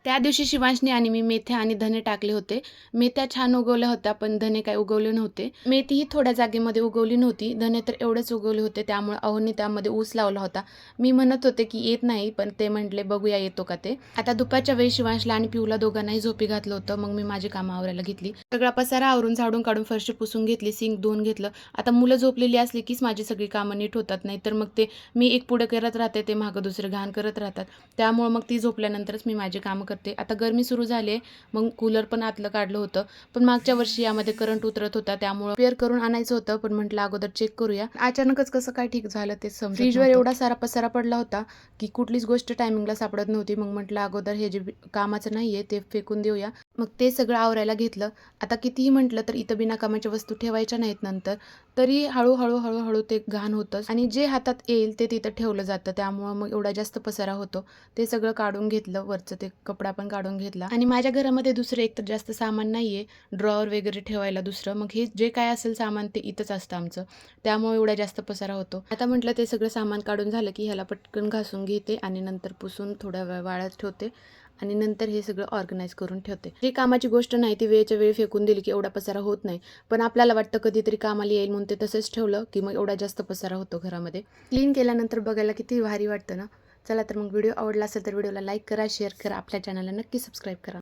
त्या दिवशी शिवांशने आणि मी मेथ्या आणि धने टाकले होते. मेथ्या छान उगवल्या होत्या, पण धने काही उगवले नव्हते. मेथी ही थोड्या जागेमध्ये उगवली नव्हती. धने तर एवढेच उगवले होते. त्यामुळे अहोंनी त्यामध्ये ऊस लावला होता. मी म्हणत होते की येत नाही, पण ते म्हटले बघूया येतो का ते. आता दुपारच्या वेळी शिवांशला आणि पिऊला दोघांनाही झोपी घातलं होतं. मग मी माझी कामं आवरायला घेतली. सगळा पसारा आवरून झाडून काढून फरशी पुसून घेतली. सिंक धुवून घेतलं. आता मुलं झोपलेली असली कीच माझी सगळी कामं नीट होतात. नाही तर मग ते मी एक पुढे करत राहते, ते मागं दुसरं घाण करत राहतात. त्यामुळे मग ती झोपल्यानंतरच मी माझी कामं करते. आता गरमी सुरू झाली आहे, मग कूलर पण आतलं काढलं होतं. पण मागच्या वर्षी यामध्ये करंट उतरत होता, त्यामुळं रिपेअर करून आणायचं होतं. पण म्हटलं अगोदर चेक करूया. अचानकच कसं काय ठीक झालं ते समजत फ्रीजवर नव्हतं. एवढा सारा पसारा पडला होता की कुठलीच गोष्ट टायमिंगला सापडत नव्हती. मग म्हटलं अगोदर हे जे कामाचं नाहीये ते फेकून देऊया. मग ते सगळं आवरायला घेतलं. आता कितीही म्हटलं तर इथं बिनाकामाच्या वस्तू ठेवायच्या नाहीत नंतर. तरी हळू ते घाण होतंच आणि जे हातात येईल ते तिथं ठेवलं जातं. त्यामुळं मग एवढा जास्त पसारा होतो. ते सगळं काढून घेतलं. वरचं ते कपडा पण काढून घेतला आणि माझ्या घरामध्ये दुसरं एक तर जास्त सामान नाहीये. ड्रॉवर वगैरे ठेवायला दुसरं. मग हे जे काय असेल सामान ते इथंच असतं आमचं. त्यामुळे एवढा जास्त पसारा होतो. आता म्हटलं ते सगळं सामान काढून झालं की ह्याला पटकन घासून घेते आणि नंतर पुसून थोडा वेळ वाळत ठेवते आणि नंतर हे सगळं ऑर्गनाईज करून ठेवते. जी कामाची गोष्ट नाही ती वेळच्या वेळी फेकून दिली की एवढा पसारा होत नाही. पण आपल्याला वाटतं कधीतरी कामाला येईल म्हणून ते तसंच ठेवलं की मग एवढा जास्त पसारा होतो घरामध्ये. क्लीन केल्यानंतर बघायला किती भारी वाटतं ना. चला तर मग व्हिडिओ आवडला असेल तर व्हिडिओला लाईक करा, शेअर करा, आपल्या चॅनलला नक्की सबस्क्राईब करा.